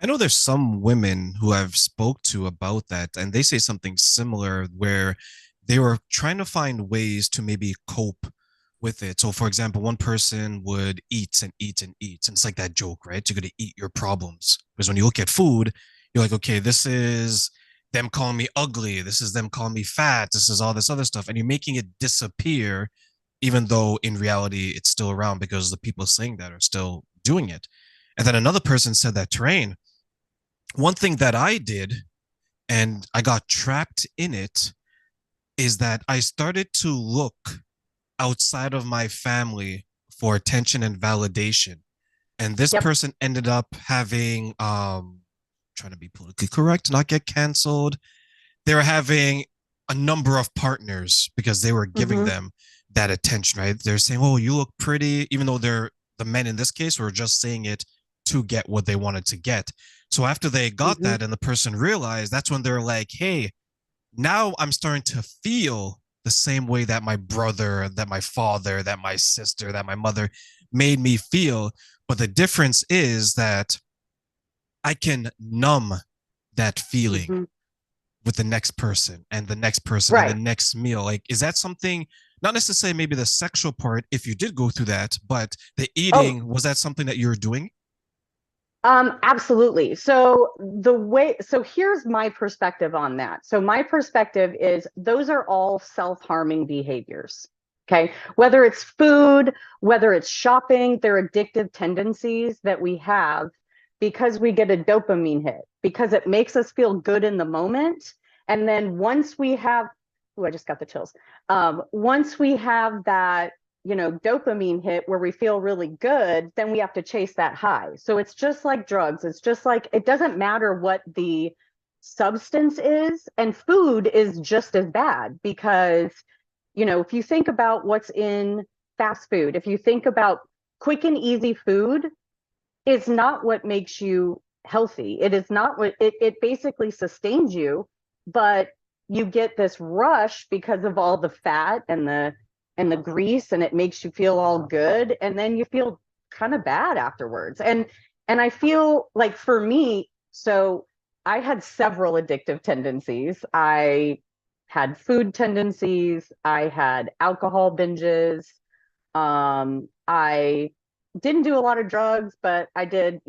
I know there's some women who I've spoke to about that, and they say something similar where they were trying to find ways to maybe cope with it. So, for example, one person would eat and eat and eat, and it's like that joke, right? You're gonna eat your problems because when you look at food, you're like, okay, this is them calling me ugly, this is them calling me fat, this is all this other stuff, and you're making it disappear, even though in reality it's still around because the people saying that are still doing it. And then another person said that terrain one thing that I did, and I got trapped in it, is that I started to look outside of my family for attention and validation. And this Yep. person ended up having trying to be politically correct, not get canceled. They were having a number of partners because they were giving Hmm. them that attention, right? They're saying, "Oh, you look pretty," even though they're the men in this case were just saying it to get what they wanted to get. So after they got Hmm. that and the person realized, that's when they're like, "Hey, now I'm starting to feel the same way that my brother, that my father, that my sister, that my mother made me feel." But the difference is that I can numb that feeling Hmm. with the next person and the next person and the Right. next meal. Like, is that something, not necessarily maybe the sexual part, if you did go through that, but the Oh, eating, was that something that you were doing? absolutely. So here's my perspective on that. So my perspective is those are all self-harming behaviors. Okay. Whether it's food, whether it's shopping, they're addictive tendencies that we have because we get a dopamine hit, because it makes us feel good in the moment. And then once we have, oh, I just got the chills. Once we have that dopamine hit where we feel really good, then we have to chase that high. So it's just like drugs. It's just like it doesn't matter what the substance is, and food is just as bad because, if you think about what's in fast food, if you think about quick and easy food, is not what makes you healthy. It is not what it basically sustains you, but you get this rush because of all the fat and the grease, and it makes you feel all good, and then you feel kind of bad afterwards. And I feel like for me, so I had several addictive tendencies. I had food tendencies, I had alcohol binges, I didn't do a lot of drugs, but I did,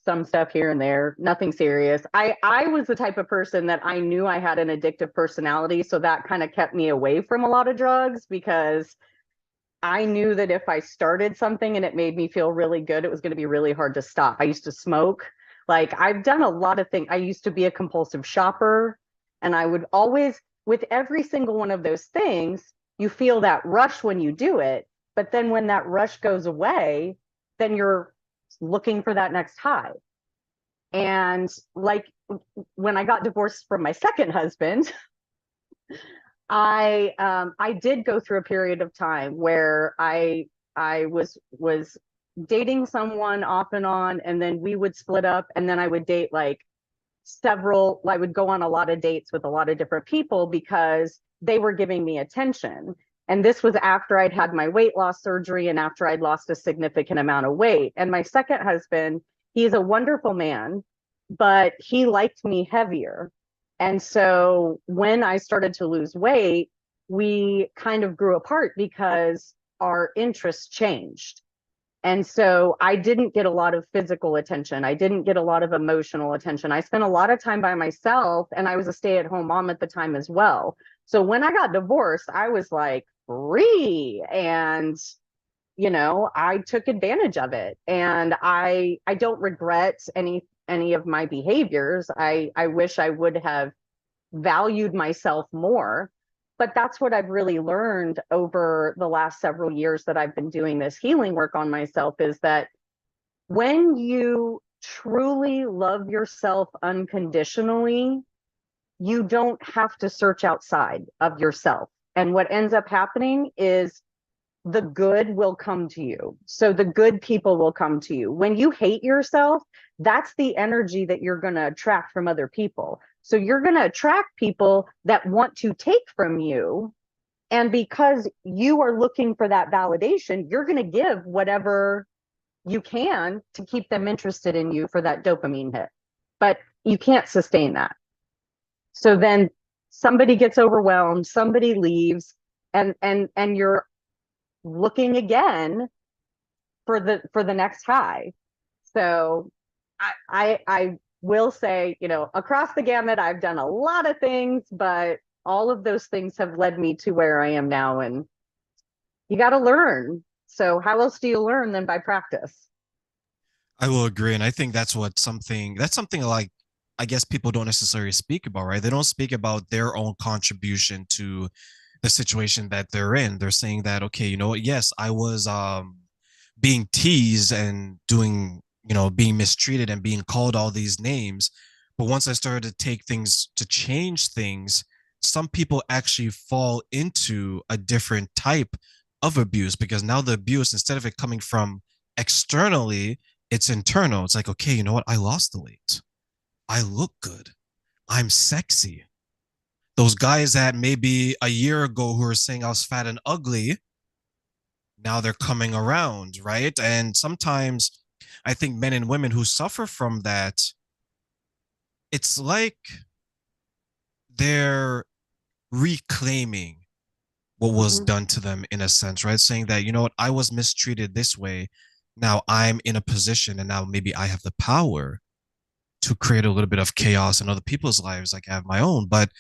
some stuff here and there, nothing serious. I was the type of person that I knew I had an addictive personality, so that kind of kept me away from a lot of drugs because I knew that if I started something and it made me feel really good, it was going to be really hard to stop. I used to smoke. Like I've done a lot of things. I used to be a compulsive shopper, and I would always, with every single one of those things, you feel that rush when you do it. But then when that rush goes away, then you're looking for that next high. And like when I got divorced from my second husband, I did go through a period of time where I was dating someone off and on, and then we would split up, and then I would date like several. I would go on a lot of dates with a lot of different people because they were giving me attention. And this was after I'd had my weight loss surgery and after I'd lost a significant amount of weight. And my second husband, he's a wonderful man, but he liked me heavier. And so when I started to lose weight, we kind of grew apart because our interests changed. And so I didn't get a lot of physical attention. I didn't get a lot of emotional attention. I spent a lot of time by myself, and I was a stay at home mom at the time as well. So when I got divorced, I was like free, and I took advantage of it. And I don't regret any of my behaviors. I wish I would have valued myself more. But that's what I've really learned over the last several years that I've been doing this healing work on myself is that when you truly love yourself unconditionally, you don't have to search outside of yourself. And what ends up happening is the good will come to you. So the good people will come to you. When you hate yourself, that's the energy that you're going to attract from other people. So you're going to attract people that want to take from you. And because you are looking for that validation, you're going to give whatever you can to keep them interested in you for that dopamine hit, but you can't sustain that. So then somebody gets overwhelmed, somebody leaves, and you're looking again for the next high. So I will say, you know, across the gamut, I've done a lot of things, but all of those things have led me to where I am now. And you got to learn. So how else do you learn than by practice? I will agree, and I think that's something like I guess people don't necessarily speak about, right? They don't speak about their own contribution to the situation that they're in. They're saying that, okay, you know what? Yes, I was being teased and doing, you know, being mistreated and being called all these names. But once I started to take things to change things, some people actually fall into a different type of abuse because now the abuse, instead of it coming from externally, it's internal. It's like, okay, you know what? I lost the weight. I look good. I'm sexy. Those guys that maybe a year ago who were saying I was fat and ugly, now they're coming around, right? And sometimes I think men and women who suffer from that, it's like they're reclaiming what was Mhm. done to them in a sense, right? Saying that, you know what, I was mistreated this way. Now I'm in a position and now maybe I have the power to create a little bit of chaos in other people's lives like I have my own. But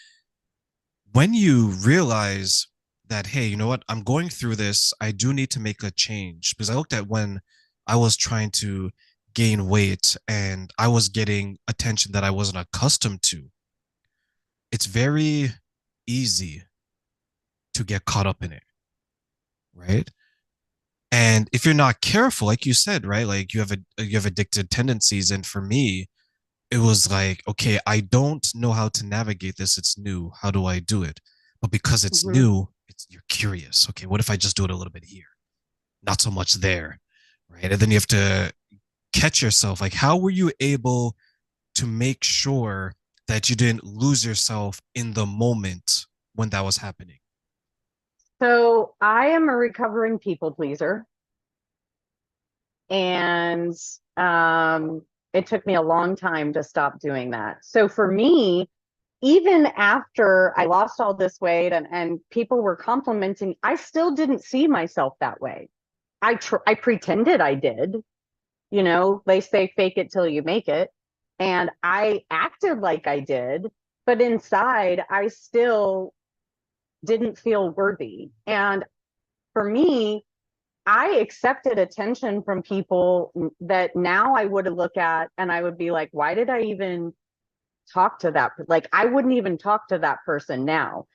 when you realize that, hey, you know what, I'm going through this, I do need to make a change. Because I looked at when I was trying to gain weight and I was getting attention that I wasn't accustomed to. It's very easy to get caught up in it, right? And if you're not careful, like you said, right, like you have addicted tendencies. And for me, it was like, okay, I don't know how to navigate this. It's new. How do I do it? But because it's Mhm. new, you're curious. Okay, what if I just do it a little bit here, not so much there, right? And then you have to catch yourself. Like, how were you able to make sure that you didn't lose yourself in the moment when that was happening? So I am a recovering people pleaser, and um, it took me a long time to stop doing that. So for me, even after I lost all this weight and people were complimenting, I still didn't see myself that way. I pretended I did. You know, they say fake it till you make it. And I acted like I did, but inside I still didn't feel worthy. And for me, I accepted attention from people that now I would look at and I would be like, why did I even talk to that? Like, I wouldn't even talk to that person now.